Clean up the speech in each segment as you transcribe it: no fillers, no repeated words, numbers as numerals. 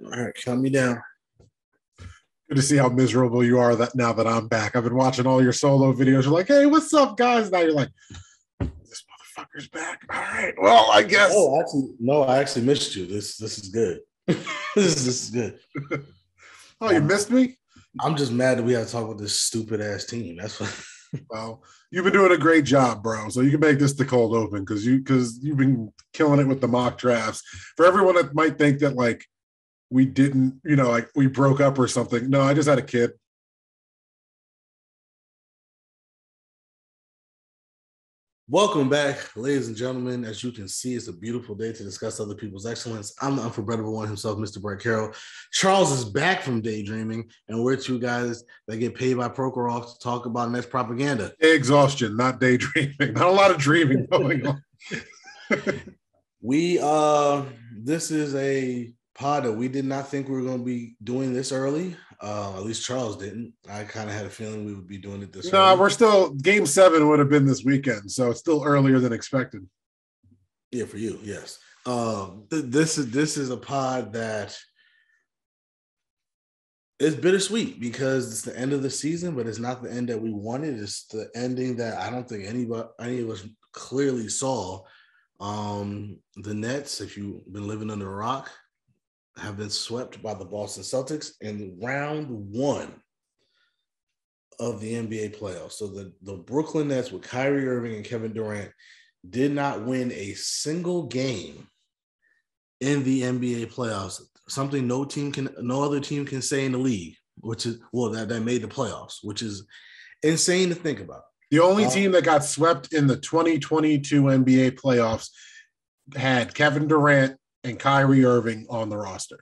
All right, count me down. Good to see how miserable you are that now that I'm back. I've been watching all your solo videos. You're like, hey, what's up, guys? Now you're like, this motherfucker's back. All right. Well, I guess. I actually missed you. This is good. this is good. Oh, you missed me? I'm just mad that we have to talk about this stupid ass team. That's what. Well, you've been doing a great job, bro. So you can make this the cold open because you've been killing it with the mock drafts. For everyone that might think that like we didn't, like we broke up or something. No, I just had a kid. Welcome back, ladies and gentlemen. As you can see, it's a beautiful day to discuss other people's excellence. I'm the unforgettable one himself, Mr. Brett Carroll. Charles is back from daydreaming, and we're two guys that get paid by Prokhorov to talk about Nets propaganda. Exhaustion, not daydreaming. Not a lot of dreaming going on. This is a pod that we did not think we were going to be doing this early. At least Charles didn't. I kind of had a feeling we would be doing it this early. We're still, Game 7 would have been this weekend, so it's still earlier than expected. Yeah, for you, yes. This is a pod that is bittersweet because it's the end of the season, but it's not the end that we wanted. It's the ending that I don't think any of us clearly saw. The Nets, if you've been living under a rock, have been swept by the Boston Celtics in round 1 of the NBA playoffs. So the Brooklyn Nets with Kyrie Irving and Kevin Durant did not win a single game in the NBA playoffs. Something no other team can say in the league, which is, that made the playoffs, which is insane to think about. The only team that got swept in the 2022 NBA playoffs had Kevin Durant and Kyrie Irving on the roster,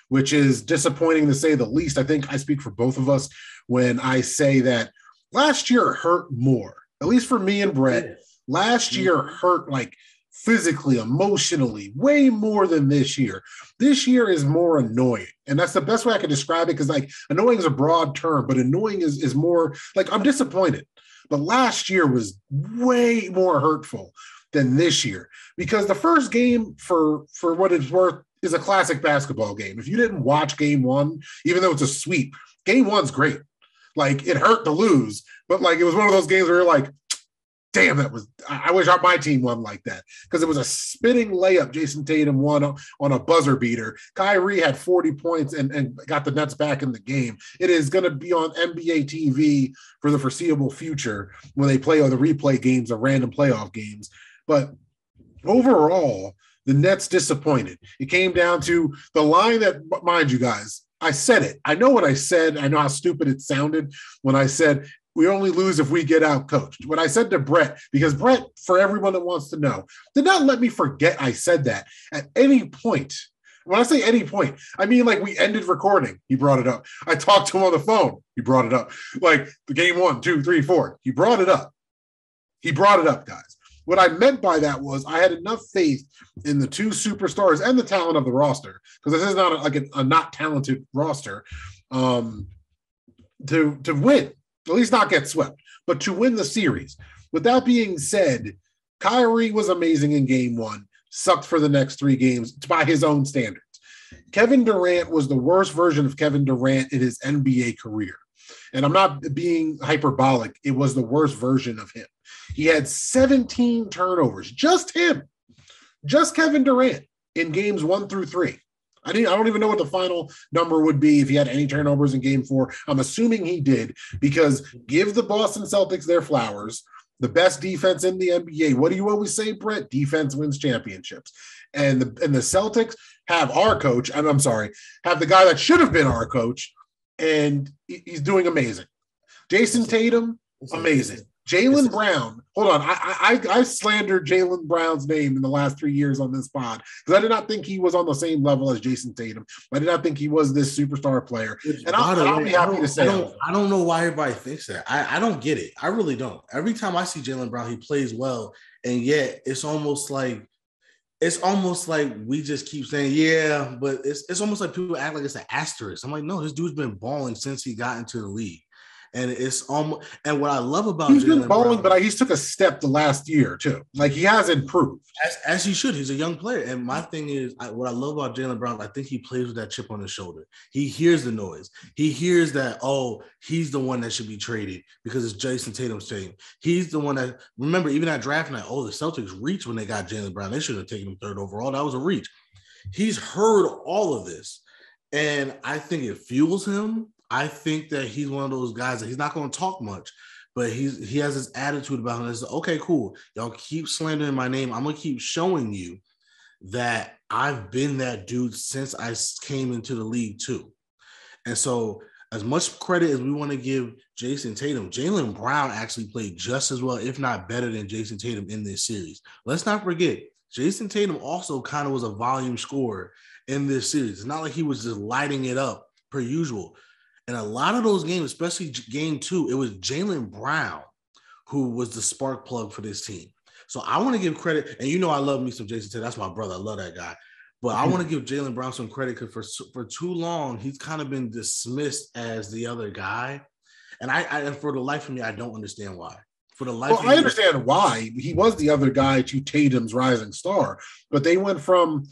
which is disappointing to say the least. I think I speak for both of us when I say that last year hurt more, at least for me and Brett. Last year hurt like physically, emotionally, way more than this year. This year is more annoying. And that's the best way I can describe it, because like annoying is a broad term, but annoying is more like I'm disappointed. But last year was way more hurtful than this year, because the first game, for what it's worth, is a classic basketball game. If you didn't watch game 1, even though it's a sweep, game 1's great. Like, it hurt to lose, but like it was one of those games where you're like, damn, I wish my team won like that, because it was a spinning layup. Jason Tatum won on a buzzer beater. Kyrie had 40 points and got the Nets back in the game. It is going to be on NBA TV for the foreseeable future when they play all the replay games of random playoff games. But overall, the Nets disappointed. It came down to the line that, mind you guys, I said it. I know what I said. I know how stupid it sounded when I said we only lose if we get out coached. When I said to Brett, because Brett, for everyone that wants to know, did not let me forget I said that at any point. When I say any point, I mean like we ended recording. He brought it up. I talked to him on the phone. He brought it up. Like the game 1, 2, 3, 4. He brought it up. He brought it up, guys. What I meant by that was I had enough faith in the 2 superstars and the talent of the roster, because this is not a not talented roster, to win, at least not get swept, but to win the series. With that being said, Kyrie was amazing in game 1, sucked for the next 3 games by his own standards. Kevin Durant was the worst version of Kevin Durant in his NBA career. And I'm not being hyperbolic. It was the worst version of him. He had 17 turnovers, just him, just Kevin Durant in games 1 through 3. I don't even know what the final number would be if he had any turnovers in game 4. I'm assuming he did, because give the Boston Celtics their flowers. The best defense in the NBA. What do you always say, Brett? Defense wins championships. And the Celtics have our coach, and I'm sorry, have the guy that should have been our coach, and he's doing amazing. Jason Tatum, amazing. Jaylen Brown, hold on. I slandered Jaylen Brown's name in the last 3 years on this pod because I did not think he was on the same level as Jason Tatum. I did not think he was this superstar player. And I'll be happy to say I don't know why everybody thinks that. I don't get it. I really don't. Every time I see Jaylen Brown, he plays well, and yet it's almost like we just keep saying, yeah, but it's almost like people act like it's an asterisk. I'm like, no, this dude's been balling since he got into the league. And it's almost, and what I love about he's been Jaylen balling, Brown, but he's took a step the last year too. Like he has improved. as he should. He's a young player. And my thing is, what I love about Jaylen Brown, I think he plays with that chip on his shoulder. He hears the noise. He hears that, oh, he's the one that should be traded because it's Jason Tatum's team. He's the one that, remember, even at draft night, oh, the Celtics reached when they got Jaylen Brown. They should have taken him third overall. That was a reach. He's heard all of this. And I think it fuels him. I think that he's one of those guys that he's not going to talk much, but he has this attitude about him. It's okay, cool. Y'all keep slandering my name. I'm going to keep showing you that I've been that dude since I came into the league too. And so as much credit as we want to give Jason Tatum, Jaylen Brown actually played just as well, if not better than Jason Tatum in this series. Let's not forget, Jason Tatum also kind of was a volume scorer in this series. It's not like he was just lighting it up per usual. And a lot of those games, especially game 2, it was Jaylen Brown who was the spark plug for this team. So I want to give credit, and I love me some Jason Tatum. That's my brother. I love that guy. But I want to give Jaylen Brown some credit because for too long, he's kind of been dismissed as the other guy. And and for the life of me, I don't understand why. For the life of me, I understand why. He was the other guy to Tatum's rising star, but they went from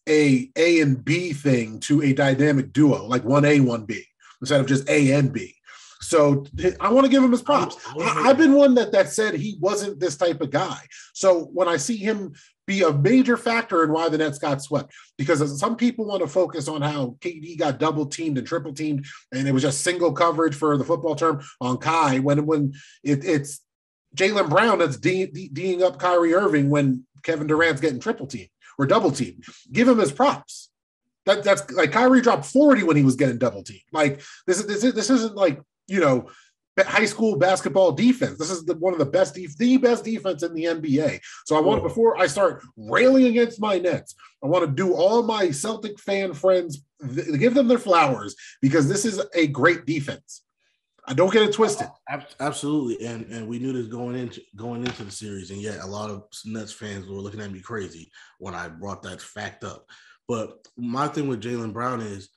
a and B thing to a dynamic duo, like 1A, 1B. Instead of just A and B. So I want to give him his props. I've been one that said he wasn't this type of guy. So when I see him be a major factor in why the Nets got swept, because some people want to focus on how KD got double teamed and triple teamed, and it was just single coverage for the football term on Kai, when it's Jaylen Brown that's D'ing up Kyrie Irving when Kevin Durant's getting triple teamed or double teamed. Give him his props. That's like Kyrie dropped 40 when he was getting double teamed. Like this isn't like, high school basketball defense. This is one of the best defense in the NBA. So I want, before I start railing against my Nets, I want to do all my Celtic fan friends, give them their flowers, because this is a great defense. I don't get it twisted. Absolutely, and we knew this going into the series, and yet a lot of Nets fans were looking at me crazy when I brought that fact up. But my thing with Jaylen Brown is,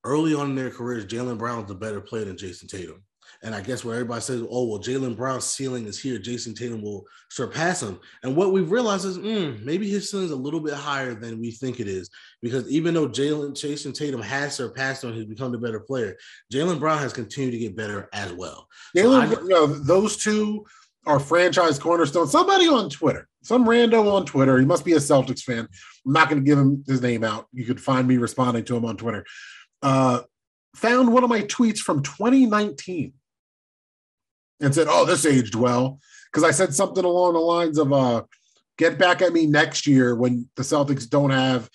early on in their careers, Jaylen Brown was a better player than Jason Tatum. And I guess where everybody says, oh, well, Jaylen Brown's ceiling is here, Jason Tatum will surpass him. And what we've realized is maybe his ceiling is a little bit higher than we think it is. Because even though Jason Tatum has surpassed him, he's become the better player, Jaylen Brown has continued to get better as well. Those two are franchise cornerstones. Somebody on Twitter, some rando on Twitter, he must be a Celtics fan. I'm not going to give him his name out. You could find me responding to him on Twitter. Found one of my tweets from 2019 and said, oh, this aged well. Because I said something along the lines of, get back at me next year when the Celtics don't have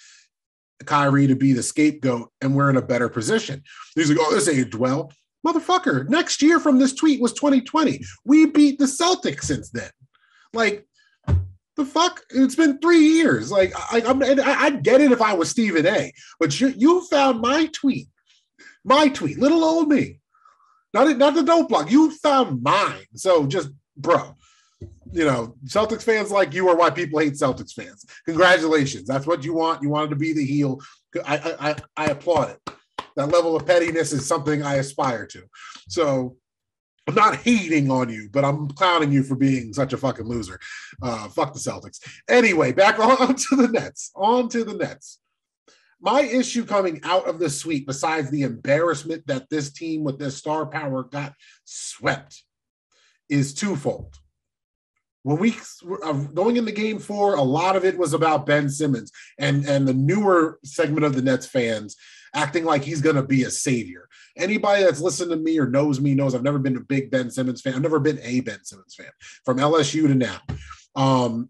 Kyrie to be the scapegoat and we're in a better position. He's like, oh, this aged well. Motherfucker, next year from this tweet was 2020. We beat the Celtics since then. Like, the fuck? It's been 3 years. Like, I'd get it if I was Stephen A. But you found my tweet, little old me. Not the dope block. You found mine. So just, bro, Celtics fans like you are why people hate Celtics fans. Congratulations. That's what you want. You wanted to be the heel. I applaud it. That level of pettiness is something I aspire to. So I'm not hating on you, but I'm clowning you for being such a fucking loser. Fuck the Celtics. Anyway, back on to the Nets. My issue coming out of the sweep, besides the embarrassment that this team with this star power got swept, is twofold. When we going into game 4, a lot of it was about Ben Simmons and the newer segment of the Nets fans acting like he's going to be a savior. Anybody that's listened to me or knows me knows I've never been a big Ben Simmons fan. I've never been a Ben Simmons fan from LSU to now.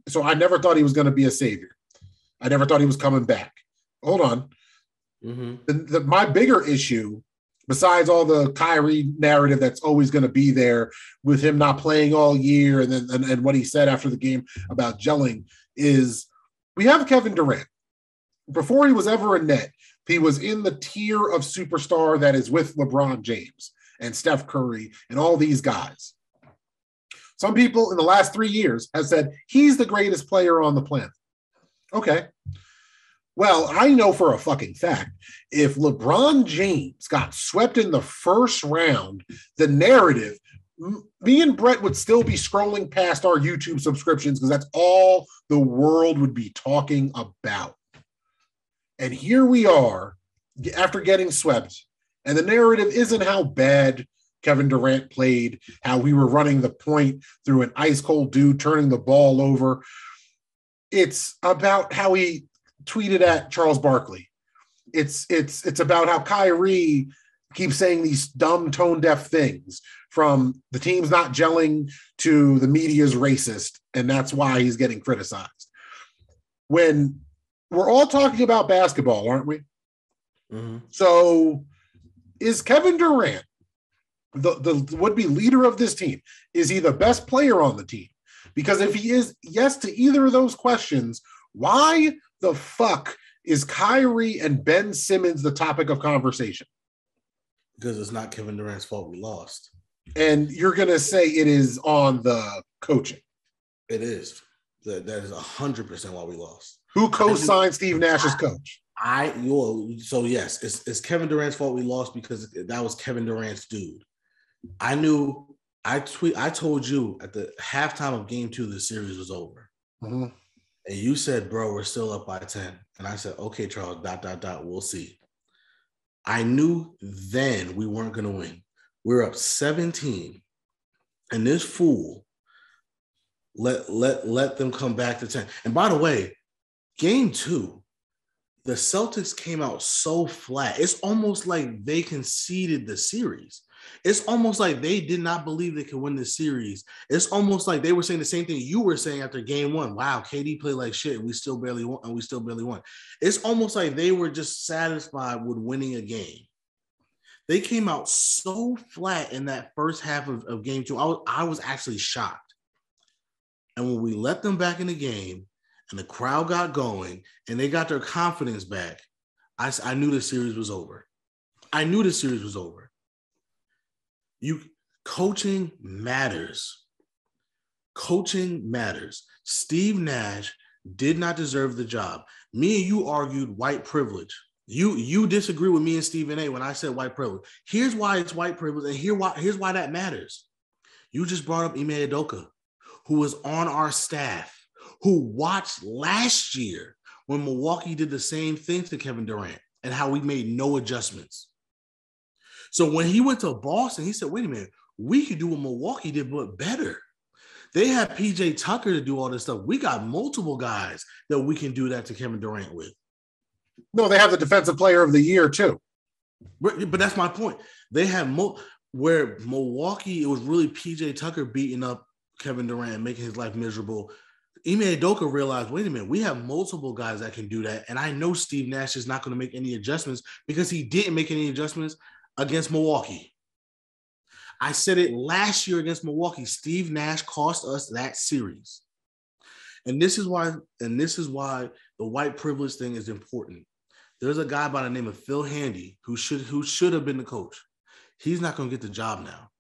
So I never thought he was going to be a savior. I never thought he was coming back. Hold on. Mm-hmm. My bigger issue, besides all the Kyrie narrative that's always going to be there with him not playing all year and what he said after the game about gelling, is we have Kevin Durant. Before he was ever a Net, he was in the tier of superstar that is with LeBron James and Steph Curry and all these guys. Some people in the last 3 years have said he's the greatest player on the planet. Okay. Well, I know for a fucking fact, if LeBron James got swept in the first round, the narrative, me and Brett would still be scrolling past our YouTube subscriptions because that's all the world would be talking about. And here we are after getting swept, and the narrative isn't how bad Kevin Durant played, how we were running the point through an ice cold dude turning the ball over. It's about how he tweeted at Charles Barkley. It's about how Kyrie keeps saying these dumb tone deaf things, from the team's not gelling to the media's racist, and that's why he's getting criticized. When we're all talking about basketball, aren't we? Mm-hmm. So is Kevin Durant the would-be leader of this team? Is he the best player on the team? Because if he is yes to either of those questions, why the fuck is Kyrie and Ben Simmons the topic of conversation? Because it's not Kevin Durant's fault we lost. And you're going to say it is on the coaching. It is. That is 100% why we lost. Who co-signed Steve Nash as coach? So yes, it's Kevin Durant's fault we lost because that was Kevin Durant's dude. I told you at the halftime of game 2, the series was over. Mm-hmm. And you said, bro, we're still up by 10. And I said, okay, Charles, ... We'll see. I knew then we weren't going to win. We're up 17. And this fool let them come back to 10. And by the way, game 2, the Celtics came out so flat. It's almost like they conceded the series. It's almost like they did not believe they could win the series. It's almost like they were saying the same thing you were saying after game 1. Wow, KD played like shit and we still barely won. It's almost like they were just satisfied with winning a game. They came out so flat in that first half of game 2. I was actually shocked. And when we let them back in the game and the crowd got going and they got their confidence back, I knew the series was over. Coaching matters. Coaching matters. Steve Nash did not deserve the job. Me and you argued white privilege. You disagree with me and Stephen A. when I said white privilege. Here's why it's white privilege, and here's why that matters. You just brought up Ime Udoka, who was on our staff, who watched last year when Milwaukee did the same thing to Kevin Durant and how we made no adjustments. So when he went to Boston, he said, wait a minute, we could do what Milwaukee did, but better. They had PJ Tucker to do all this stuff. We got multiple guys that we can do that to Kevin Durant with. No, they have the defensive player of the year too. But that's my point. They have where Milwaukee, it was really PJ Tucker beating up Kevin Durant and making his life miserable. Ime Udoka realized, wait a minute, we have multiple guys that can do that. And I know Steve Nash is not going to make any adjustments because he didn't make any adjustments against Milwaukee. I said it last year against Milwaukee. Steve Nash cost us that series. And this is why the white privilege thing is important. There's a guy by the name of Phil Handy who should have been the coach. He's not going to get the job now.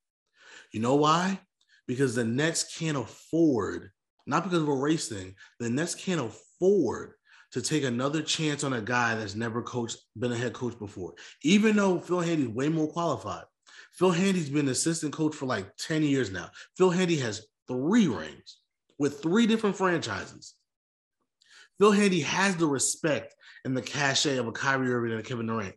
You know why? Because the Nets can't afford, not because of a race thing, the Nets can't afford to take another chance on a guy that's never been a head coach before. Even though Phil Handy's way more qualified. Phil Handy's been assistant coach for like 10 years now. Phil Handy has 3 rings with 3 different franchises. Phil Handy has the respect and the cachet of a Kyrie Irving and a Kevin Durant.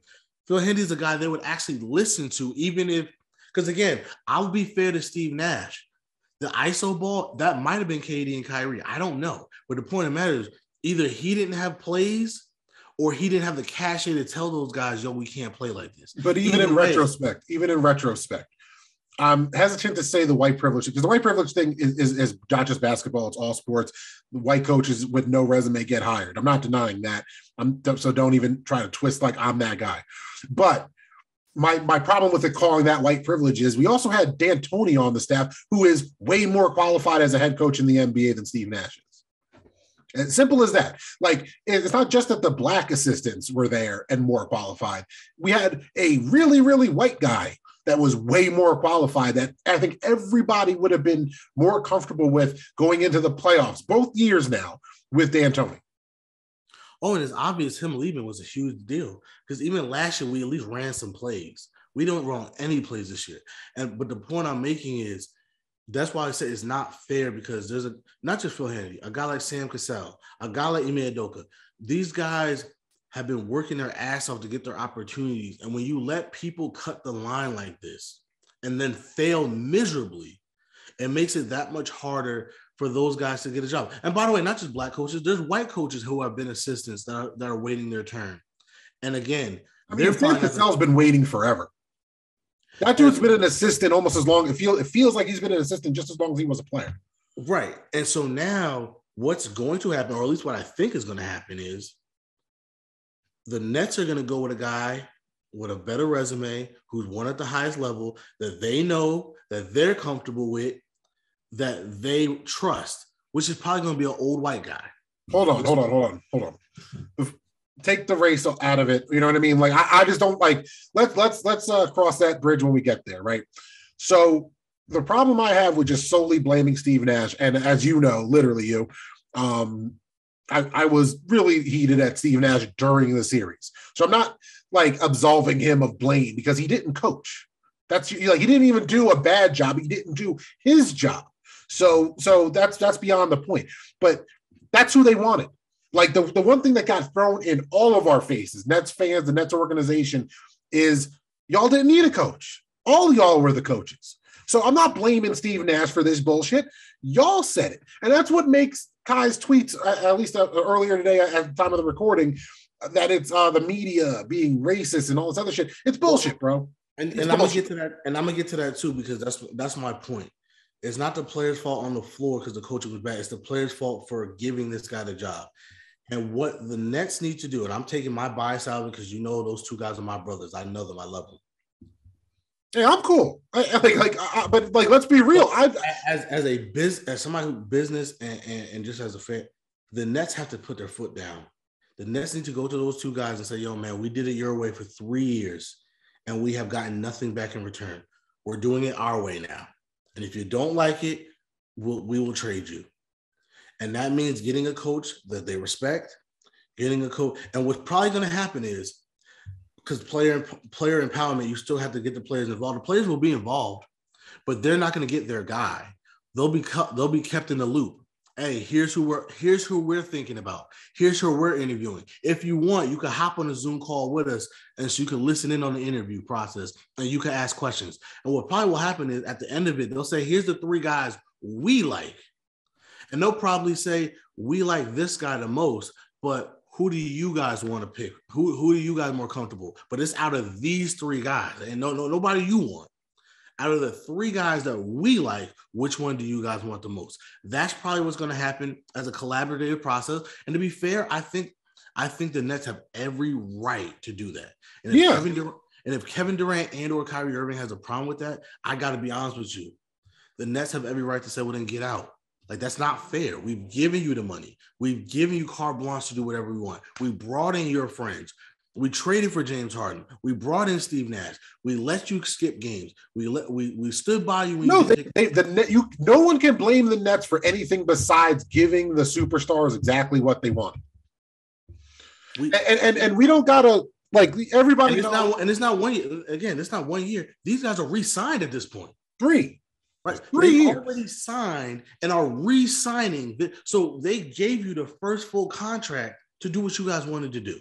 Phil Handy's a guy they would actually listen to, even if, because again, I'll be fair to Steve Nash. The ISO ball, that might have been KD and Kyrie. I don't know. But the point of the matter is, either he didn't have plays or he didn't have the cachet to tell those guys, yo, we can't play like this. But even in retrospect, I'm hesitant to say the white privilege, because the white privilege thing is not just basketball, it's all sports. The white coaches with no resume get hired. I'm not denying that. So don't even try to twist like I'm that guy. But my problem with it calling that white privilege is we also had D'Antoni on the staff, who is way more qualified as a head coach in the NBA than Steve Nash is. As simple as that. Like, it's not just that the black assistants were there and more qualified. We had a really, really white guy that was way more qualified that I think everybody would have been more comfortable with going into the playoffs, both years now, with D'Antoni. Oh, and it's obvious him leaving was a huge deal because even last year we at least ran some plays. We don't run any plays this year. But the point I'm making is that's why I say it's not fair because there's not just Phil Hannity, a guy like Sam Cassell, a guy like Ime Udoka. These guys have been working their ass off to get their opportunities. And when you let people cut the line like this and then fail miserably, it makes it that much harder for those guys to get a job. And by the way, not just black coaches, there's white coaches who have been assistants that are waiting their turn. And again, Sam Cassell's been waiting forever. That dude's been an assistant almost as long. It feels like he's been an assistant just as long as he was a player. Right. And so now what's going to happen, or at least what I think is going to happen, is the Nets are going to go with a guy with a better resume who's won at the highest level that they know, that they're comfortable with, that they trust, which is probably going to be an old white guy. Hold on. Take the race out of it. You know what I mean? Like, I just don't like, let's cross that bridge when we get there. Right. So the problem I have with just solely blaming Steve Nash, and as you know, literally I was really heated at Steve Nash during the series. So I'm not like absolving him of blame because he didn't coach. That's like, he didn't even do a bad job. He didn't do his job. So that's beyond the point, but that's who they wanted. Like the one thing that got thrown in all of our faces, Nets fans, the Nets organization, is y'all didn't need a coach. All y'all were the coaches. So I'm not blaming Steve Nash for this bullshit. Y'all said it. And that's what makes Kai's tweets, at least earlier today at the time of the recording, that it's the media being racist and all this other shit. It's bullshit, bro. And I'm gonna get to that. And I'm gonna get to that too, because that's my point. It's not the player's fault on the floor because the coaching was bad. It's the player's fault for giving this guy the job. And what the Nets need to do, and I'm taking my bias out because you know those two guys are my brothers. I know them. I love them. Yeah, I'm cool. But let's be real. As somebody who business and just as a fan, the Nets have to put their foot down. The Nets need to go to those two guys and say, "Yo, man, we did it your way for 3 years, and we have gotten nothing back in return. We're doing it our way now. And if you don't like it, we will trade you." And that means getting a coach that they respect, getting a coach. And what's probably going to happen is, because player empowerment, you still have to get the players involved. The players will be involved, but they're not going to get their guy. They'll be kept in the loop. Hey, here's who we're thinking about. Here's who we're interviewing. If you want, you can hop on a Zoom call with us, and so you can listen in on the interview process, and you can ask questions. And what probably will happen is at the end of it, they'll say, "Here's the 3 guys we like." And they'll probably say, "We like this guy the most, but who do you guys want to pick? Who are you guys more comfortable?" But it's out of these 3 guys, and nobody you want. Out of the 3 guys that we like, which one do you guys want the most? That's probably what's going to happen as a collaborative process. And to be fair, I think the Nets have every right to do that. And if Kevin Durant and or Kyrie Irving has a problem with that, I got to be honest with you. The Nets have every right to say, "Well, then get out." Like, that's not fair. We've given you the money. We've given you carte blanche to do whatever we want. We brought in your friends. We traded for James Harden. We brought in Steve Nash. We let you skip games. We stood by you. No one can blame the Nets for anything besides giving the superstars exactly what they want. And we don't gotta like everybody. And it's not 1 year. Again, it's not 1 year. These guys are re-signed at this point. 3. Right. They already signed and are re-signing. So they gave you the first full contract to do what you guys wanted to do.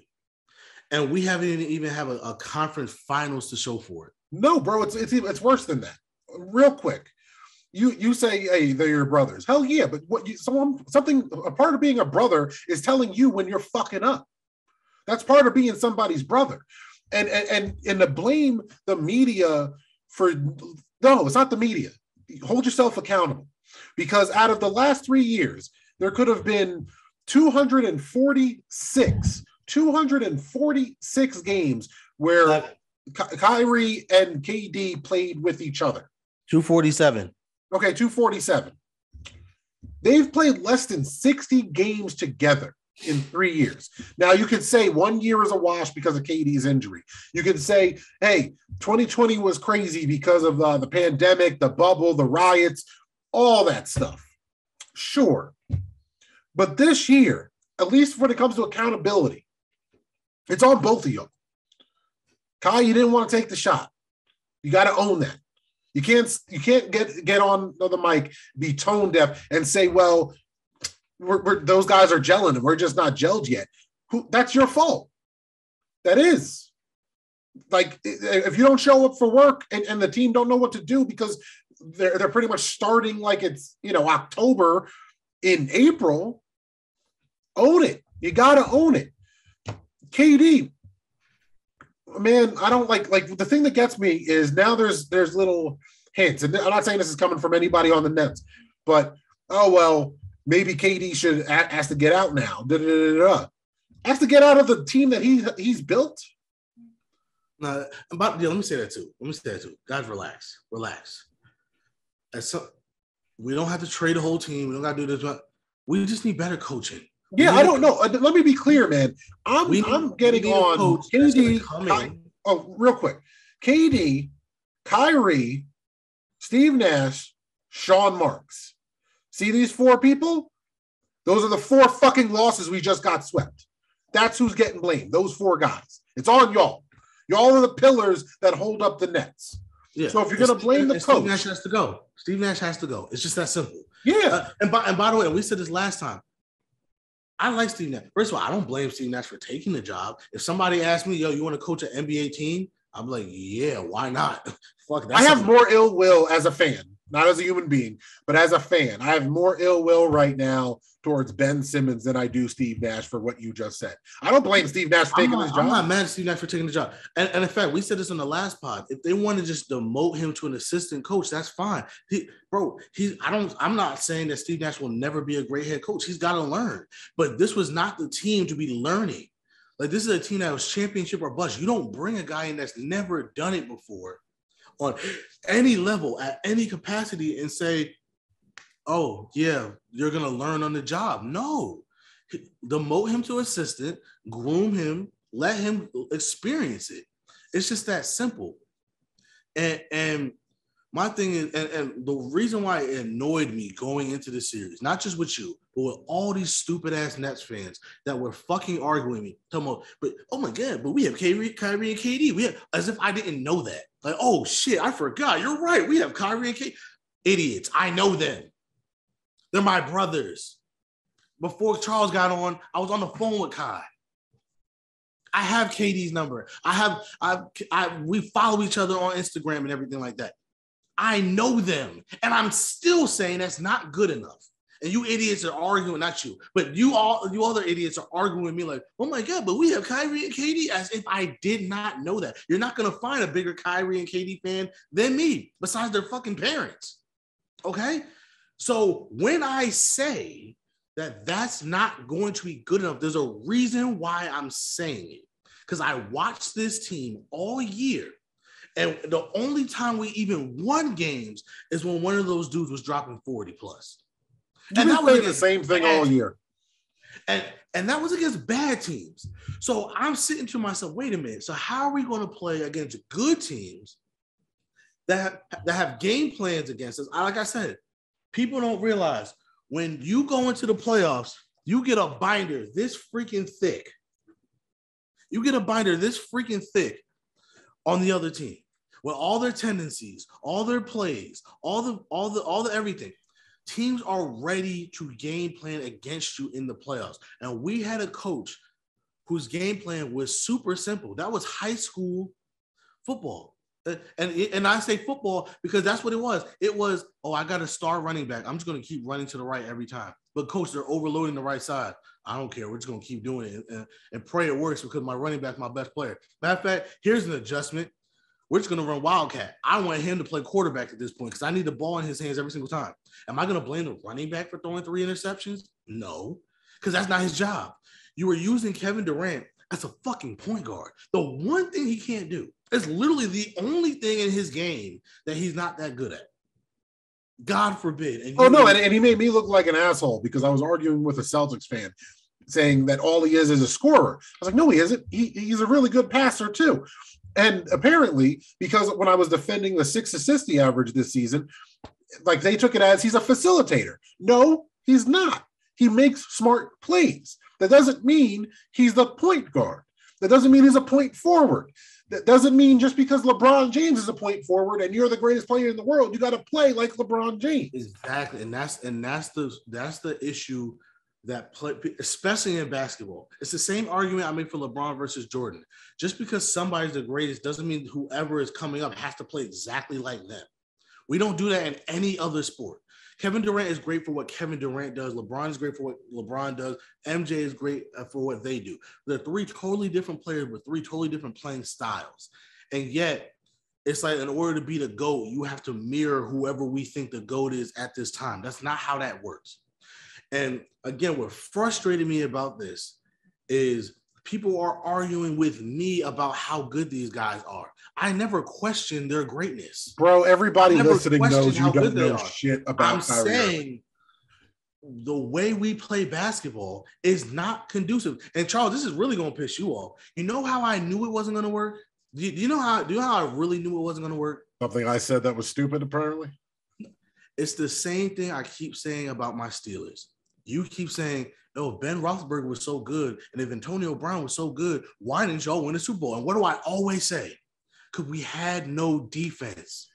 And we haven't even have a conference finals to show for it. No, bro, it's worse than that. Real quick. You say, "Hey, they're your brothers." Hell yeah, but a part of being a brother is telling you when you're fucking up. That's part of being somebody's brother. And to blame the media for no, it's not the media. Hold yourself accountable, because out of the last 3 years, there could have been 246 games where Kyrie and KD played with each other. 247. Okay, 247. They've played less than 60 games together in 3 years. Now, you could say 1 year is a wash because of KD's injury. You could say, hey, 2020 was crazy because of the pandemic, the bubble, the riots, all that stuff. Sure. But this year, at least when it comes to accountability, it's on both of y'all. Kai, you didn't want to take the shot. You got to own that. You can't get on the mic, be tone deaf, and say, well, those guys are gelling and we're just not gelled yet. That's your fault. That is. Like, if you don't show up for work and the team don't know what to do because they're pretty much starting like it's, October in April, own it. You got to own it. KD, man, I don't like the thing that gets me is now there's little hints, and I'm not saying this is coming from anybody on the Nets, but maybe KD should ask to get out now. Ask to get out of the team that he's built. No, let me say that too. Guys, relax. We don't have to trade the whole team. We don't got to do this. We just need better coaching. Yeah, I don't know. Let me be clear, man. I'm getting on KD. Real quick. KD, Kyrie, Steve Nash, Sean Marks. See these 4 people? Those are the 4 fucking losses we just got swept. That's who's getting blamed. Those 4 guys. It's on y'all. Y'all are the pillars that hold up the Nets. Yeah. So if you're going to blame the coach. Steve Nash has to go. Steve Nash has to go. It's just that simple. Yeah. And by the way, we said this last time. I like Steve Nash. First of all, I don't blame Steve Nash for taking the job. If somebody asked me, you want to coach an NBA team? I'm like, yeah, why not? Fuck that. I have more ill will as a fan, not as a human being, but as a fan. I have more ill will right now towards Ben Simmons than I do Steve Nash for what you just said. I don't blame Steve Nash for taking his job. I'm not mad at Steve Nash for taking the job. And in fact, we said this on the last pod. If they want to just demote him to an assistant coach, that's fine. I'm not saying that Steve Nash will never be a great head coach. He's got to learn. But this was not the team to be learning. Like, this is a team that was championship or bust. You don't bring a guy in that's never done it before on any level, at any capacity, and say, oh, yeah, you're going to learn on the job. No. Demote him to assistant, groom him, let him experience it. It's just that simple. And my thing is, and the reason why it annoyed me going into the series, not just with you, but with all these stupid-ass Nets fans that were fucking arguing me, talking about, but oh my God, but we have Kyrie and KD. We have, as if I didn't know that. Like, oh shit, I forgot. You're right. We have Kyrie and KD. Idiots. I know them. They're my brothers. Before Charles got on, I was on the phone with Kai. I have KD's number. We follow each other on Instagram and everything like that. I know them. And I'm still saying that's not good enough. And you idiots are arguing, not you, but you other idiots are arguing with me like, oh my God, but we have Kyrie and KD, as if I did not know that. You're not going to find a bigger Kyrie and KD fan than me, besides their fucking parents. Okay? So when I say that that's not going to be good enough, there's a reason why I'm saying it. Because I watched this team all year. And the only time we even won games is when one of those dudes was dropping 40 plus. And that was the same thing all year. And that was against bad teams. So I'm sitting to myself, wait a minute. So how are we going to play against good teams that have game plans against us? Like I said, people don't realize when you go into the playoffs, you get a binder this freaking thick. You get a binder this freaking thick on the other team with all their tendencies, all their plays, all the everything. Teams are ready to game plan against you in the playoffs. And we had a coach whose game plan was super simple. That was high school football. And I say football because that's what it was. It was, I got a star running back. I'm just going to keep running to the right every time. But coach, they're overloading the right side. I don't care. We're just going to keep doing it and pray it works because my running back, my best player. Matter of fact, here's an adjustment. We're just going to run Wildcat. I want him to play quarterback at this point because I need the ball in his hands every single time. Am I going to blame the running back for throwing 3 interceptions? No, because that's not his job. You were using Kevin Durant as a fucking point guard. The one thing he can't do is literally the only thing in his game that he's not that good at. God forbid. And he made me look like an asshole because I was arguing with a Celtics fan saying that all he is a scorer. I was like, no, he isn't. He's a really good passer too. And apparently, because when I was defending the 6 assist average this season, like they took it as he's a facilitator. No, he's not. He makes smart plays. That doesn't mean he's the point guard. That doesn't mean he's a point forward. That doesn't mean just because LeBron James is a point forward and you're the greatest player in the world, you got to play like LeBron James. Exactly, and that's the issue that play, especially in basketball. It's the same argument I make for LeBron versus Jordan. Just because somebody's the greatest doesn't mean whoever is coming up has to play exactly like them. We don't do that in any other sport. Kevin Durant is great for what Kevin Durant does. LeBron is great for what LeBron does. MJ is great for what they do. They're three totally different players with three totally different playing styles. And yet, it's like in order to be the GOAT, you have to mirror whoever we think the GOAT is at this time. That's not how that works. And again, what frustrated me about this is people are arguing with me about how good these guys are. I never questioned their greatness. Bro, everybody listening knows you don't know shit about I'm saying the way we play basketball is not conducive. And Charles, this is really going to piss you off. You know how I knew it wasn't going to work? Do you know how I really knew it wasn't going to work? Something I said that was stupid, apparently. It's the same thing I keep saying about my Steelers. You keep saying, oh, Ben Roethlisberger was so good, and if Antonio Brown was so good, why didn't y'all win a Super Bowl? And what do I always say? Because we had no defense.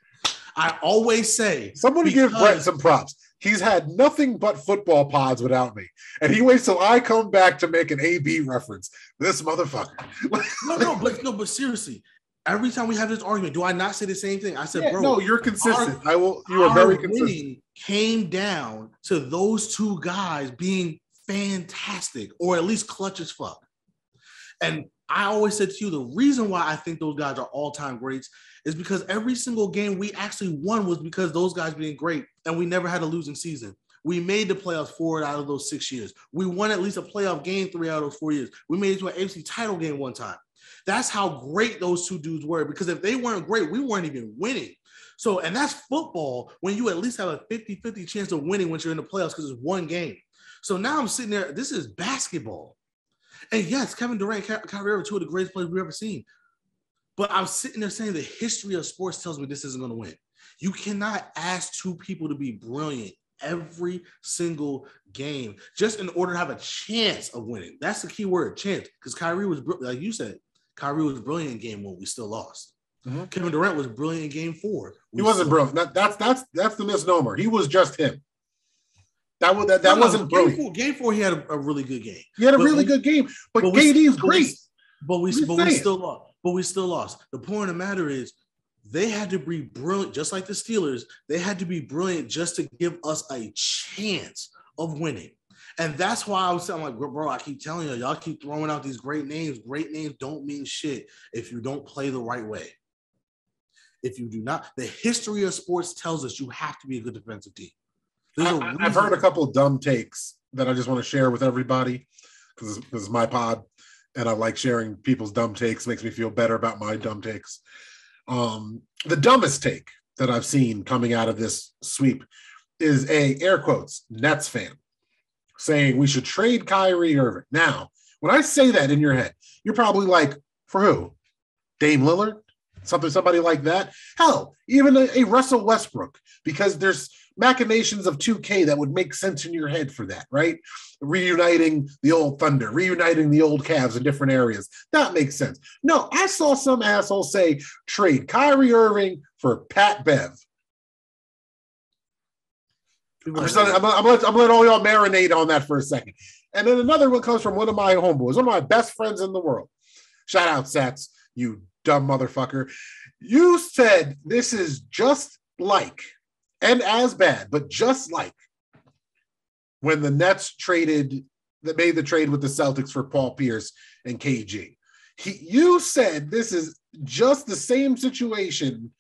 I always say. Somebody give Brett some props. He's had nothing but football pods without me. And he waits till I come back to make an AB reference. This motherfucker. but seriously, every time we have this argument, do I not say the same thing? I said, bro. No, you're consistent. You are very consistent. Came down to those two guys being fantastic, or at least clutch as fuck. And I always said to you, the reason why I think those guys are all-time greats is because every single game we actually won was because those guys being great, and we never had a losing season. We made the playoffs 4 out of those 6 years. We won at least a playoff game 3 out of those 4 years. We made it to an AFC title game one time. That's how great those two dudes were, because if they weren't great, we weren't even winning. So, and that's football when you at least have a 50-50 chance of winning once you're in the playoffs because it's one game. So now I'm sitting there, this is basketball. And yes, Kevin Durant, Kyrie Irving, two of the greatest players we've ever seen. But I'm sitting there saying the history of sports tells me this isn't going to win. You cannot ask two people to be brilliant every single game just in order to have a chance of winning. That's the key word, chance. Because Kyrie was, like you said, Kyrie was brilliant in game 1. We still lost. Mm-hmm. Kevin Durant was brilliant in game 4. He wasn't brilliant. That's the misnomer. He was just him. That wasn't brilliant. Game 4, he had a really good game. He had a really good game, but KD is great. But we still lost. But we still lost. The point of the matter is, they had to be brilliant, just like the Steelers. They had to be brilliant just to give us a chance of winning. And that's why I was saying, like, bro, I keep telling you, y'all keep throwing out these great names. Great names don't mean shit if you don't play the right way. If you do not, the history of sports tells us you have to be a good defensive team. I've heard a couple of dumb takes that I just want to share with everybody because this is my pod, and I like sharing people's dumb takes. Makes me feel better about my dumb takes. The dumbest take that I've seen coming out of this sweep is a, air quotes, Nets fan saying we should trade Kyrie Irving. Now, when I say that in your head, you're probably like, for who? Dame Lillard? Somebody like that? Hell, even a Russell Westbrook, because there's machinations of 2K that would make sense in your head for that, right? Reuniting the old Thunder, reuniting the old Cavs in different areas. That makes sense. No, I saw some asshole say, trade Kyrie Irving for Pat Bev. I'm gonna let all y'all marinate on that for a second. And then another one comes from one of my homeboys, one of my best friends in the world. Shout out, Sats, you dumb motherfucker. You said this is just like, and as bad, but just like when the Nets made the trade with the Celtics for Paul Pierce and KG. You said this is just the same situation,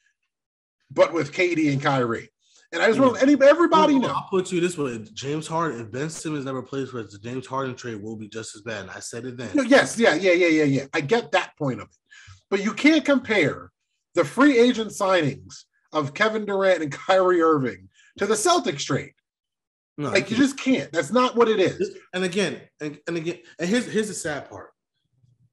but with KD and Kyrie. And I just want everybody know. I'll put you this way: James Harden, if Ben Simmons never plays for us, the James Harden trade will be just as bad. And I said it then. Yes, yeah. I get that point of it, but you can't compare the free agent signings of Kevin Durant and Kyrie Irving to the Celtics trade. No, like you just can't. That's not what it is. And again, here's the sad part.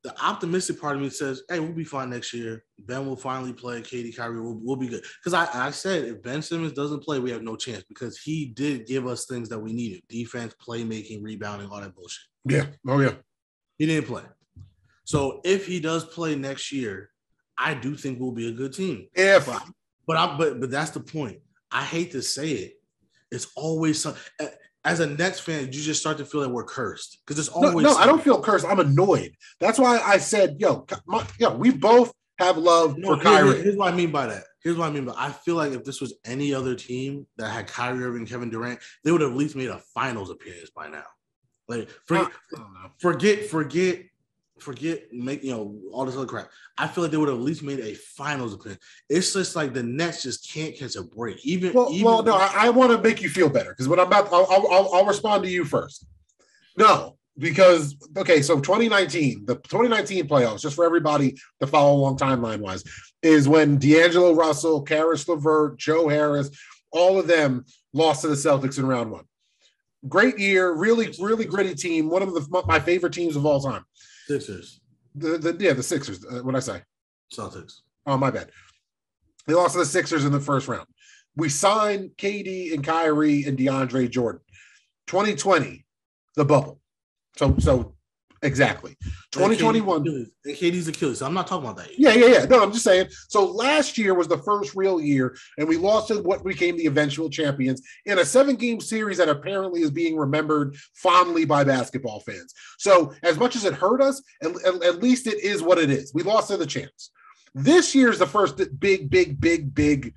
The optimistic part of me says, hey, we'll be fine next year. Ben will finally play. KD, Kyrie will be good. Because I said if Ben Simmons doesn't play, we have no chance because he did give us things that we needed. Defense, playmaking, rebounding, all that bullshit. Yeah. Oh, yeah. He didn't play. So if he does play next year, I do think we'll be a good team. But that's the point. I hate to say it. It's always some. As a Nets fan, you just start to feel like we're cursed because it's always. No, I don't feel cursed. I'm annoyed. That's why I said, we both have love for Kyrie. Here's what I mean by that. I feel like if this was any other team that had Kyrie Irving and Kevin Durant, they would have at least made a finals appearance by now. Like make all this other crap. I feel like they would have at least made a finals appearance. It's just like the Nets just can't catch a break. I want to make you feel better because what I'm about, I'll respond to you first. No, because so 2019, the 2019 playoffs, just for everybody to follow along timeline wise, is when D'Angelo Russell, Karis LeVert, Joe Harris, all of them lost to the Celtics in round one. Great year, really, really gritty team. One of my favorite teams of all time. Sixers. The Sixers. What'd I say? Celtics. Oh, my bad. They lost to the Sixers in the first round. We signed KD and Kyrie and DeAndre Jordan. 2020, the bubble. So exactly. 2021. KD's Achilles. So I'm not talking about that yet. Yeah. No, I'm just saying. So last year was the first real year, and we lost to what became the eventual champions in a 7-game series that apparently is being remembered fondly by basketball fans. So as much as it hurt us, at least it is what it is. We lost to the champs. This year's the first big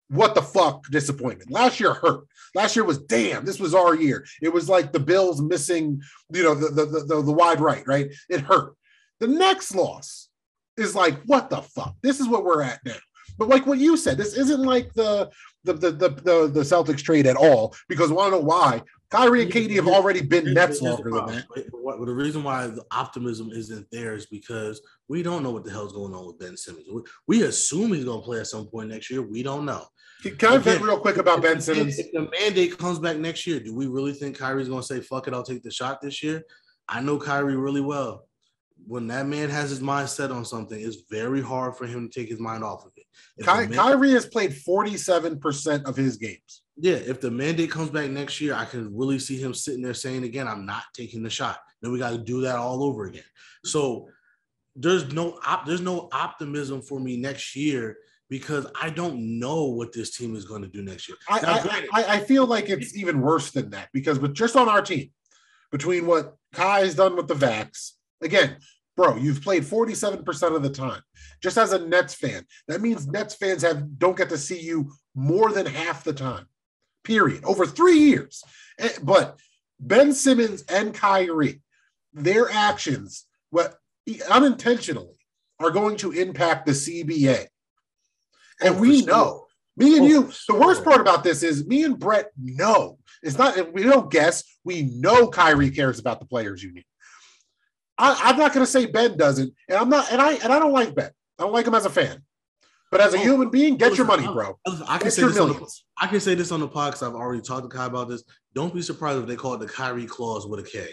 what the fuck disappointment. Last year hurt. Last year was damn. This was our year. It was like the Bills missing, the wide right? It hurt. The next loss is like, what the fuck? This is what we're at now. But like what you said, this isn't like the Celtics trade at all, because want to know why? Kyrie and KD have already been Nets longer than that. The reason why the optimism isn't there is because we don't know what the hell's going on with Ben Simmons. We assume he's going to play at some point next year. We don't know. Can I vent real quick about Ben Simmons? If the mandate comes back next year, do we really think Kyrie's going to say, fuck it, I'll take the shot this year? I know Kyrie really well. When that man has his mind set on something, it's very hard for him to take his mind off of it. Kyrie has played 47% of his games. Yeah, if the mandate comes back next year, I can really see him sitting there saying again, I'm not taking the shot. Then we got to do that all over again. So there's no optimism for me next year because I don't know what this team is going to do next year. I feel like it's even worse than that because with just on our team, between what Kai's done with the Vax, again, bro, you've played 47% of the time. Just as a Nets fan, that means Nets fans don't get to see you more than half the time, period, over 3 years. But Ben Simmons and Kyrie, their actions, unintentionally, are going to impact the CBA. And we know, me and you, the worst part about this is me and Brett know. It's not, we don't guess, we know Kyrie cares about the players union. I'm not going to say Ben doesn't, and I don't like Ben. I don't like him as a fan. But as a human being, get your money, bro. I can say this on the pod because I've already talked to Kai about this. Don't be surprised if they call it the Kyrie clause with a K.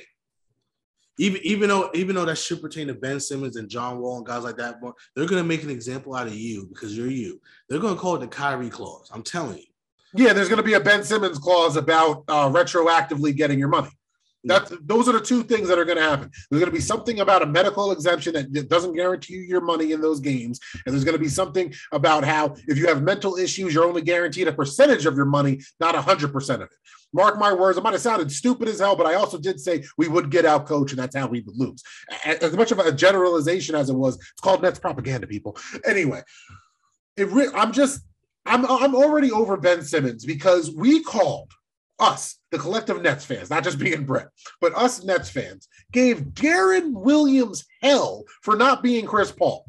Even though that should pertain to Ben Simmons and John Wall and guys like that, they're going to make an example out of you because you're you. They're going to call it the Kyrie clause. I'm telling you. Yeah, there's going to be a Ben Simmons clause about retroactively getting your money. Those are the two things that are going to happen. There's going to be something about a medical exemption that doesn't guarantee you your money in those games. And there's going to be something about how if you have mental issues, you're only guaranteed a percentage of your money, not 100% of it. Mark my words, it might have sounded stupid as hell, but I also did say we would get out coach and that's how we would lose. As much of a generalization as it was, it's called Nets propaganda, people. Anyway, I'm already over Ben Simmons because we called us, the collective Nets fans, not just being Brett, but us Nets fans, gave Darren Williams hell for not being Chris Paul.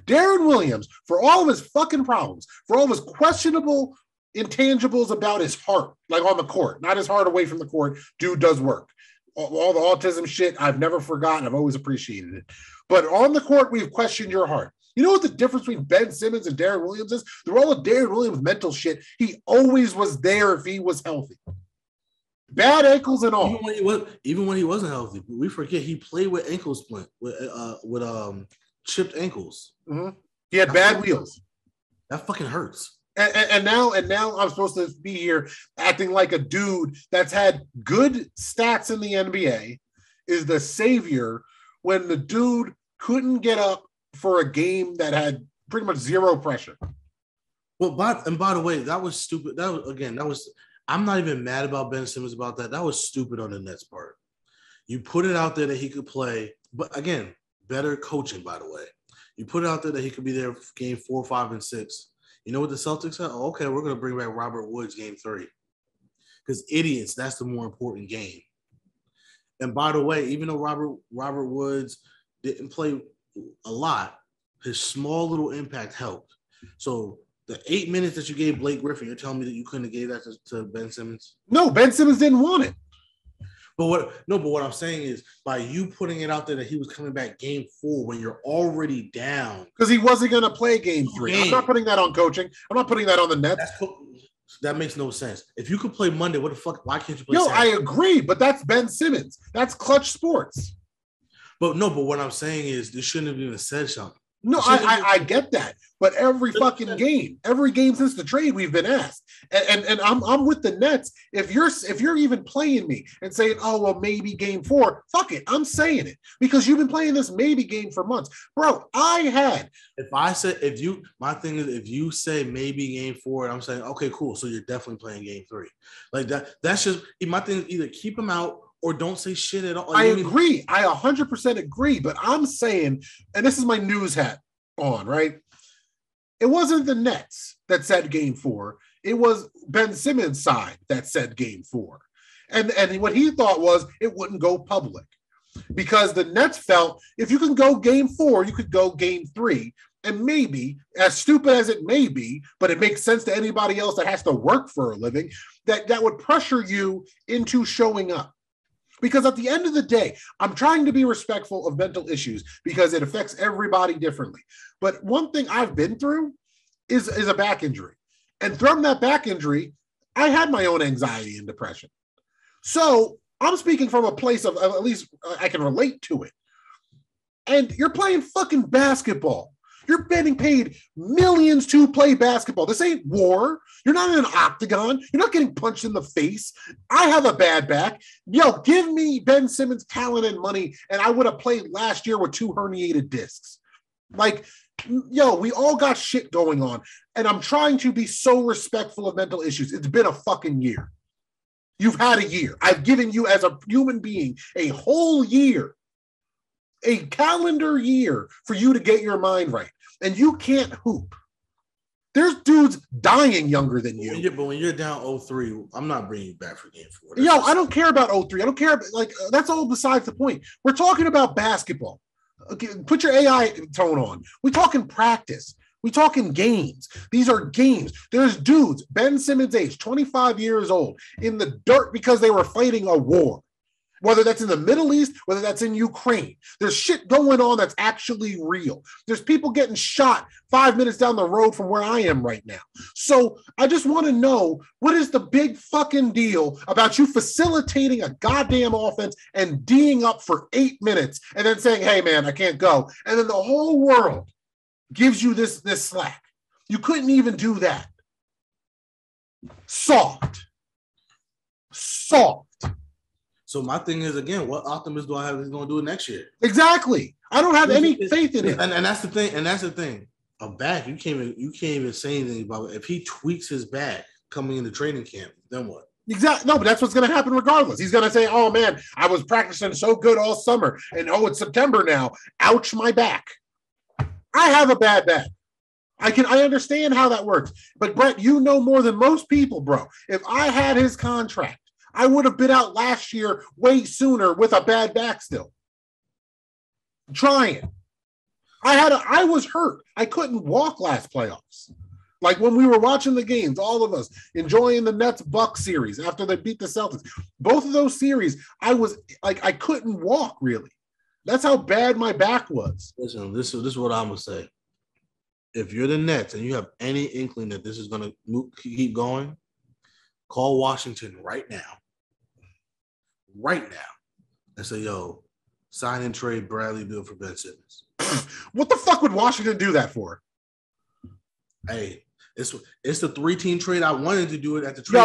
Darren Williams, for all of his fucking problems, for all of his questionable intangibles about his heart, like on the court, not his heart away from the court, dude does work. All the autism shit, I've never forgotten. I've always appreciated it. But on the court, we've questioned your heart. You know what the difference between Ben Simmons and Darren Williams is? Through all of Darren Williams' mental shit, he always was there if he was healthy. Bad ankles and all. Even when he wasn't healthy, we forget he played with ankle splint, with chipped ankles. Mm-hmm. He had bad wheels. That fucking hurts. And now I'm supposed to be here acting like a dude that's had good stats in the NBA, is the savior when the dude couldn't get up for a game that had pretty much zero pressure. Well, by the way, that was stupid. I'm not even mad about Ben Simmons about that. That was stupid on the Nets part. You put it out there that he could play, but again, better coaching, by the way. You put it out there that he could be there for game 4, 5, and 6. You know what the Celtics said? Oh, okay, we're going to bring back Robert Woods game 3. Because idiots, that's the more important game. And by the way, even though Robert Woods didn't play a lot, his small little impact helped. So the 8 minutes that you gave Blake Griffin, you're telling me that you couldn't have gave that to Ben Simmons? No, Ben Simmons didn't want it. But what I'm saying is, by you putting it out there that he was coming back game 4 when you're already down. Because he wasn't going to play game 3. I'm not putting that on coaching. I'm not putting that on the Nets. That makes no sense. If you could play Monday, what the fuck? Why can't you play Saturday? I agree, but that's Ben Simmons. That's clutch sports. But what I'm saying is, this shouldn't have even said something. No, I get that, but every fucking game since the trade, we've been asked, and I'm with the Nets. If you're even playing me and saying, oh well, maybe game 4, fuck it, I'm saying it because you've been playing this maybe game for months, bro. If you say maybe game 4, I'm saying okay, cool, so you're definitely playing game 3, like that. That's just my thing. Is either keep him out or don't say shit at all. I agree. I 100% agree. But I'm saying, and this is my news hat on, right? It wasn't the Nets that said game 4. It was Ben Simmons' side that said game 4. And what he thought was it wouldn't go public because the Nets felt if you can go game 4, you could go game 3. And maybe, as stupid as it may be, but it makes sense to anybody else that has to work for a living, that would pressure you into showing up. Because at the end of the day, I'm trying to be respectful of mental issues because it affects everybody differently. But one thing I've been through is a back injury. And from that back injury, I had my own anxiety and depression. So I'm speaking from a place of at least I can relate to it. And you're playing fucking basketball. You're getting paid millions to play basketball. This ain't war. You're not in an octagon. You're not getting punched in the face. I have a bad back. Yo, give me Ben Simmons' talent and money, and I would have played last year with 2 herniated discs. Like, yo, we all got shit going on, and I'm trying to be so respectful of mental issues. It's been a fucking year. You've had a year. I've given you, as a human being, a whole year, a calendar year for you to get your mind right. And you can't hoop. There's dudes dying younger than you. But when you're down 0-3, I'm not bringing you back for game 4. Yo, I don't care about 0-3. I don't care. That's all besides the point. We're talking about basketball. Okay, put your AI tone on. We're talking practice. We're talking games. These are games. There's dudes, Ben Simmons' age, 25 years old, in the dirt because they were fighting a war. Whether that's in the Middle East, whether that's in Ukraine. There's shit going on that's actually real. There's people getting shot 5 minutes down the road from where I am right now. So I just want to know, what is the big fucking deal about you facilitating a goddamn offense and D'ing up for 8 minutes and then saying, hey, man, I can't go. And then the whole world gives you this slack. You couldn't even do that. Soft. So my thing is, again, what optimism do I have he's going to do it next year? Exactly. I don't have any faith in it. And that's the thing. A back, you can't even say anything about it. If he tweaks his back coming into training camp, then what? Exactly. No, but that's what's going to happen regardless. He's going to say, oh, man, I was practicing so good all summer, and oh, it's September now. Ouch, my back. I have a bad back. I understand how that works. But, Brett, you know more than most people, bro. If I had his contract, I would have been out last year way sooner with a bad back still. Trying. I was hurt. I couldn't walk last playoffs. Like when we were watching the games, all of us enjoying the Nets-Bucks series after they beat the Celtics. Both of those series, I was like, I couldn't walk really. That's how bad my back was. Listen, this is what I'm going to say. If you're the Nets and you have any inkling that this is going to keep going, call Washington right now, and say, yo, sign and trade Bradley Beal for Ben Simmons. What the fuck would Washington do that for? Hey, It's the 3-team trade. I wanted to do it at the trade.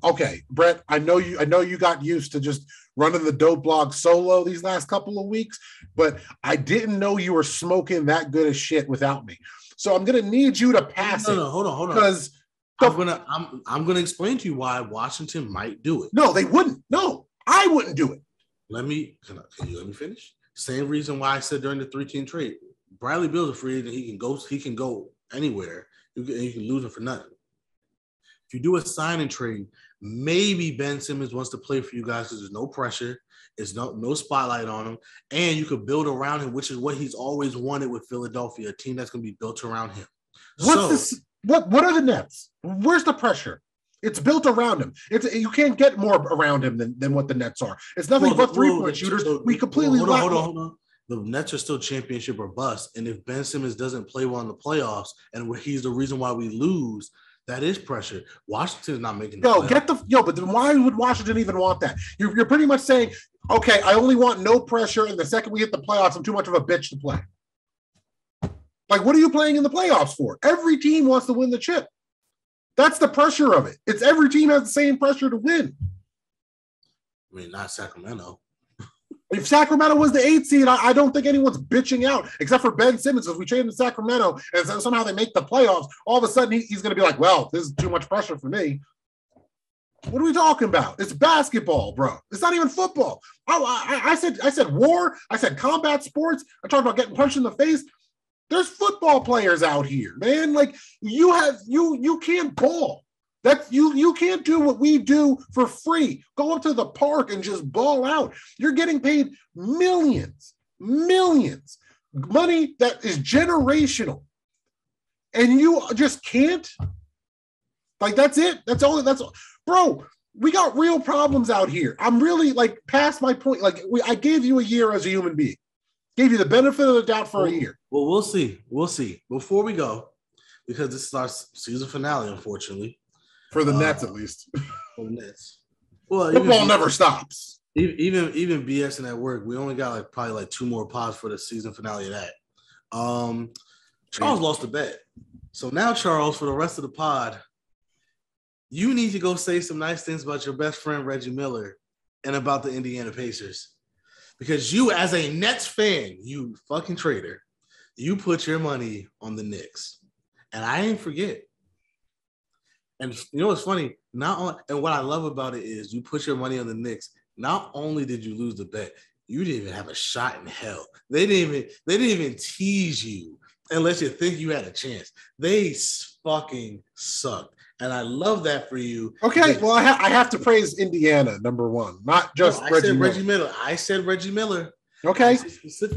Okay, Brett. I know you got used to just running the Dope blog solo these last couple of weeks, but I didn't know you were smoking that good of shit without me. So I'm gonna need you to pass it. No, hold on. Because I'm gonna explain to you why Washington might do it. No, they wouldn't. No, I wouldn't do it. Can you let me finish? Same reason why I said during the 3-team trade, Bradley Beal's a free agent. He can go anywhere. You can lose him for nothing. If you do a sign and trade, maybe Ben Simmons wants to play for you guys because there's no pressure. There's no spotlight on him. And you could build around him, which is what he's always wanted with Philadelphia, a team that's going to be built around him. What are the Nets? Where's the pressure? It's built around him. You can't get more around him than what the Nets are. It's nothing but three-point shooters. We completely hold on. The Nets are still championship or bust. And if Ben Simmons doesn't play well in the playoffs and he's the reason why we lose, that is pressure. Washington's not making the but then why would Washington even want that? You're pretty much saying, okay, I only want no pressure, and the second we hit the playoffs, I'm too much of a bitch to play. Like, what are you playing in the playoffs for? Every team wants to win the chip. That's the pressure of it. It's every team has the same pressure to win. I mean, not Sacramento. If Sacramento was the 8th seed, I don't think anyone's bitching out, except for Ben Simmons. If we trade him to Sacramento and somehow they make the playoffs, all of a sudden he's going to be like, well, this is too much pressure for me. What are we talking about? It's basketball, bro. It's not even football. I said war. I said combat sports. I talked about getting punched in the face. There's football players out here, man. Like you can't ball. You can't do what we do for free. Go up to the park and just ball out. You're getting paid millions, money that is generational, and you just can't. Like that's it. That's all. Bro. We got real problems out here. I'm really like past my point. Like I gave you a year as a human being. Gave you the benefit of the doubt for a year. Well, we'll see. Before we go, because this is our season finale, unfortunately. For the Nets, at least. For the Nets. Well, football never stops. Even BSing at work, we only got probably 2 more pods for the season finale of that. Charles lost a bet. So now, Charles, for the rest of the pod, you need to go say some nice things about your best friend, Reggie Miller, and about the Indiana Pacers. Because you, as a Nets fan, you fucking traitor, you put your money on the Knicks. And I ain't forget. And you know what's funny? And what I love about it is you put your money on the Knicks. Not only did you lose the bet, you didn't even have a shot in hell. They didn't even tease you and let you think you had a chance. They fucking sucked. And I love that for you. Okay, well, I have to praise Indiana, number one, not just Reggie Miller. I said Reggie Miller. Okay.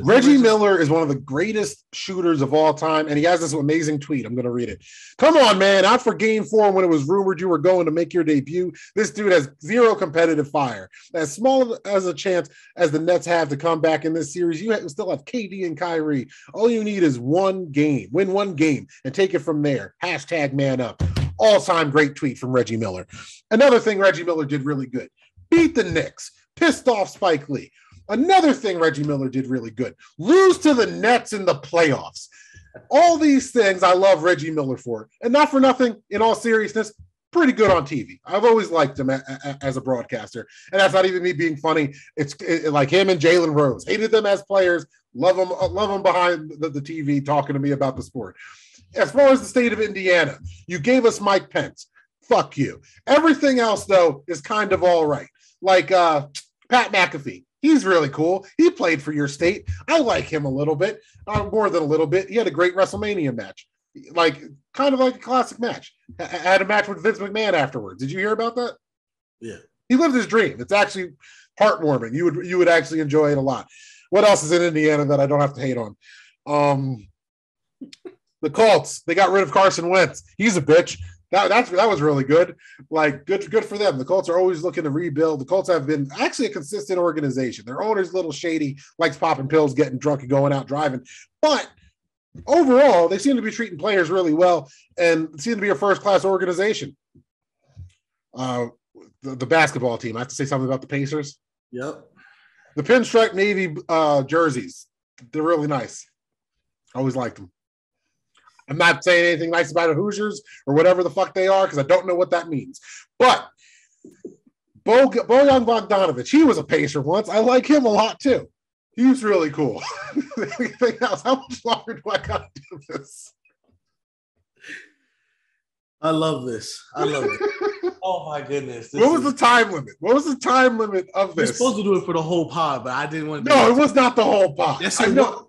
Reggie Miller is one of the greatest shooters of all time, and he has this amazing tweet. I'm going to read it. Come on, man. Out for game 4 when it was rumored you were going to make your debut. This dude has zero competitive fire. As small as a chance as the Nets have to come back in this series, you still have KD and Kyrie. All you need is win one game, and take it from there. #ManUp. All-time great tweet from Reggie Miller. Another thing Reggie Miller did really good. Beat the Knicks. Pissed off Spike Lee. Another thing Reggie Miller did really good. Lose to the Nets in the playoffs. All these things I love Reggie Miller for. And not for nothing, in all seriousness, pretty good on TV. I've always liked him as a broadcaster. And that's not even me being funny. It's like him and Jalen Rose. Hated them as players. Love them behind the TV talking to me about the sport. As far as the state of Indiana, you gave us Mike Pence. Fuck you. Everything else, though, is kind of all right. Like Pat McAfee. He's really cool. He played for your state. I like him a little bit, more than a little bit. He had a great WrestleMania match, kind of like a classic match. Had a match with Vince McMahon afterwards. Did you hear about that? Yeah. He lived his dream. It's actually heartwarming. You would actually enjoy it a lot. What else is in Indiana that I don't have to hate on? The Colts, they got rid of Carson Wentz. He's a bitch. That was really good. Good for them. The Colts are always looking to rebuild. The Colts have been actually a consistent organization. Their owner's a little shady, likes popping pills, getting drunk, and going out driving. But overall, they seem to be treating players really well and seem to be a first-class organization. The basketball team. I have to say something about the Pacers. Yep. The pinstripe navy jerseys. They're really nice. Always liked them. I'm not saying anything nice about the Hoosiers or whatever the fuck they are because I don't know what that means. But Bojan Bogdanovic, he was a Pacer once. I like him a lot too. He was really cool. Anything else? How much longer do I got to do this? I love this. Oh my goodness. What was the time limit? What was the time limit of this? We're supposed to do it for the whole pod, but I didn't want to. No, it was not the whole pod. Yes, it was.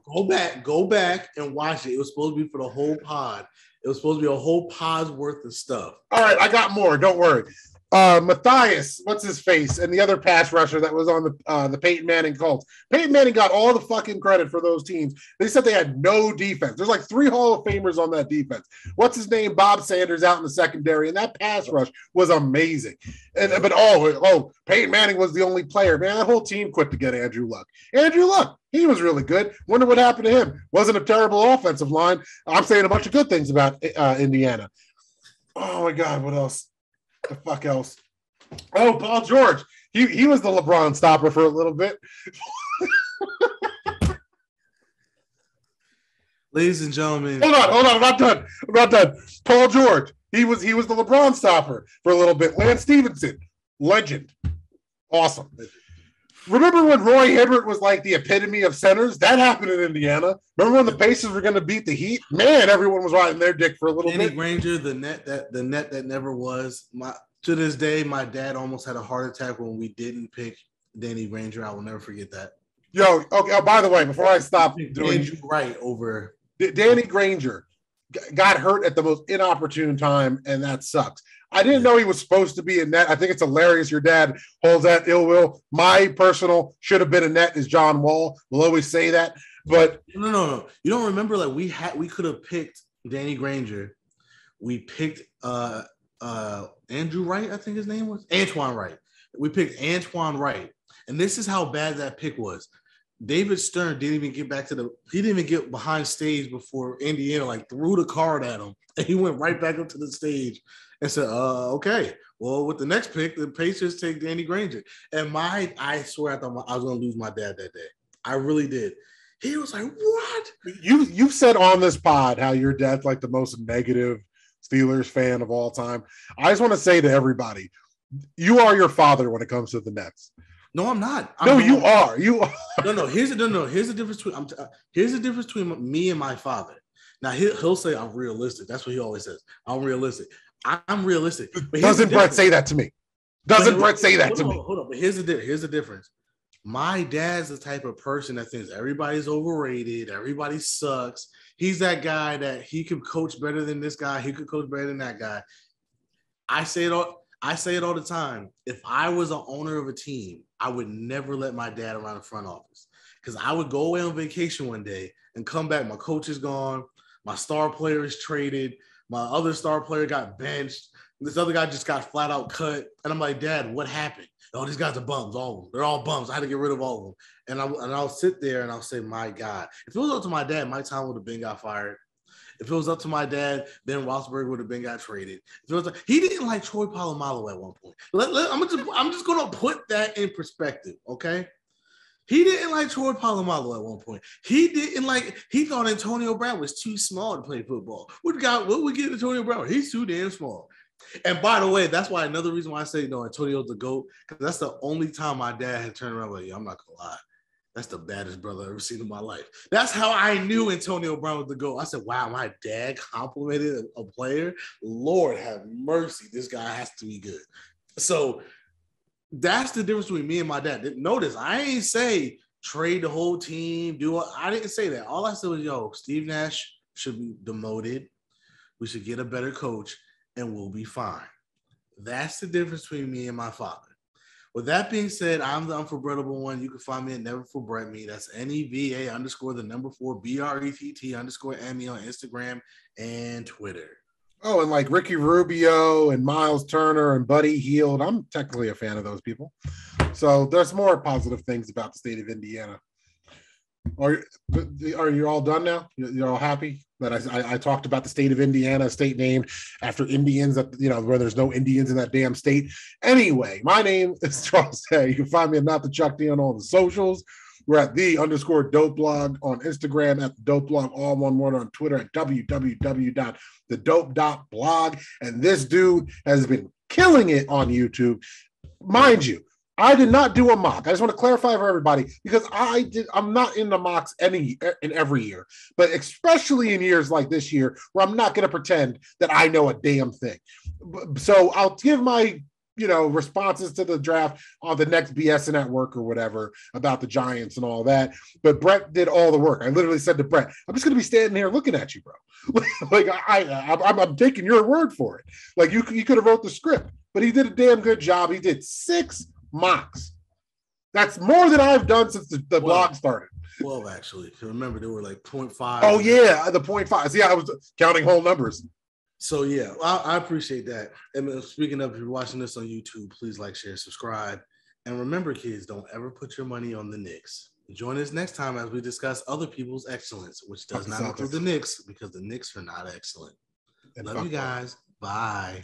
Go back and watch it. It was supposed to be for the whole pod. It was supposed to be a whole pod's worth of stuff. All right, I got more. Don't worry. Matthias, what's his face, and the other pass rusher that was on the Peyton Manning Colts. Peyton Manning got all the fucking credit for those teams. They said they had no defense. There's like 3 Hall of Famers on that defense. What's his name? Bob Sanders out in the secondary, and that pass rush was amazing. But Peyton Manning was the only player. Man, that whole team quit to get Andrew Luck. Andrew Luck, he was really good. Wonder what happened to him. Wasn't a terrible offensive line. I'm saying a bunch of good things about Indiana. Oh my God, what else? The fuck else? Oh, Paul George. He was the LeBron stopper for a little bit. Ladies and gentlemen. Hold on. I'm not done. Paul George. He was the LeBron stopper for a little bit. Lance Stevenson, legend. Awesome. Remember when Roy Hibbert was like the epitome of centers? That happened in Indiana. Remember when the Pacers were going to beat the Heat? Man, everyone was riding their dick for a little bit. Danny Granger, the net that never was. To this day, my dad almost had a heart attack when we didn't pick Danny Granger. I will never forget that. Yo, okay. Oh, by the way, before I stop doing right over Danny Granger got hurt at the most inopportune time, and that sucks. I didn't know he was supposed to be a net. I think it's hilarious your dad holds that ill will. My personal should have been a net is John Wall. We'll always say that. But no. You don't remember like we could have picked Danny Granger. We picked Andrew Wright, I think his name was. Antoine Wright. We picked Antoine Wright. And this is how bad that pick was. David Stern didn't even get behind stage before Indiana like threw the card at him. And he went right back up to the stage and said, okay, well, with the next pick, the Pacers take Danny Granger. And I swear I thought I was going to lose my dad that day. I really did. He was like, what? You've said on this pod how your dad's like the most negative Steelers fan of all time. I just want to say to everybody, you are your father when it comes to the Nets. No, I'm not. You are. You are. No. Here's the difference between me and my father. Now he'll say I'm realistic. That's what he always says. I'm realistic. I'm realistic. But doesn't Brett say that to me? Doesn't Brett say that to me? Hold on. But here's the difference. My dad's the type of person that thinks everybody's overrated. Everybody sucks. He's that guy that he could coach better than this guy. He could coach better than that guy. I say it all the time. If I was an owner of a team, I would never let my dad around the front office because I would go away on vacation one day and come back. My coach is gone. My star player is traded. My other star player got benched. This other guy just got flat out cut. And I'm like, Dad, what happened? Oh, these guys are bums. All of them. They're all bums. I had to get rid of all of them. And I'll sit there and I'll say, my God. If it was up to my dad, Mike Tomlin would have been got fired. If it was up to my dad, Ben Roethlisberger would have been got traded. If it was he didn't like Troy Polamalu at one point. I'm just going to put that in perspective, okay? He didn't like Troy Polamalu at one point. He thought Antonio Brown was too small to play football. What we get Antonio Brown? He's too damn small. And by the way, that's why another reason why I say Antonio's the GOAT, because that's the only time my dad had turned around like, I'm not gonna lie. That's the baddest brother I've ever seen in my life. That's how I knew Antonio Brown was the GOAT. I said, wow, my dad complimented a player. Lord have mercy. This guy has to be good. So that's the difference between me and my dad. Notice, I ain't say trade the whole team. I didn't say that. All I said was, Steve Nash should be demoted. We should get a better coach, and we'll be fine. That's the difference between me and my father. With that being said, I'm the unforgettable one. You can find me at Never Forget Me. That's NEVA_4 BRETT_ME on Instagram and Twitter. Oh, and like Ricky Rubio and Miles Turner and Buddy Hield. I'm technically a fan of those people. So there's more positive things about the state of Indiana. Are you all done now? You're all happy that I talked about the state of Indiana, a state named after Indians, where there's no Indians in that damn state. Anyway, my name is Charles Hay. You can find me at Not the Chuck D on all the socials. We're at _dope blog on Instagram, at the dope blog, all one word, on Twitter at www.thedope.blog. And this dude has been killing it on YouTube. Mind you, I did not do a mock. I just want to clarify for everybody, because I'm not in the mocks in every year, but especially in years like this year where I'm not going to pretend that I know a damn thing. So I'll give my responses to the draft on the next BS at work or whatever about the Giants and all that. But Brett did all the work. I literally said to Brett, I'm just going to be standing here looking at you, bro. Like I'm taking your word for it. Like you could have wrote the script, but he did a damn good job. He did 6 mocks. That's more than I've done since the blog started. 12, actually. Remember, there were like 0.5. Oh, yeah, the 0.5. See, I was counting whole numbers. So, yeah, I appreciate that. And speaking of, if you're watching this on YouTube, please like, share, subscribe. And remember, kids, don't ever put your money on the Knicks. Join us next time as we discuss other people's excellence, which does not include the Knicks, because the Knicks are not excellent. Love you guys. Bye.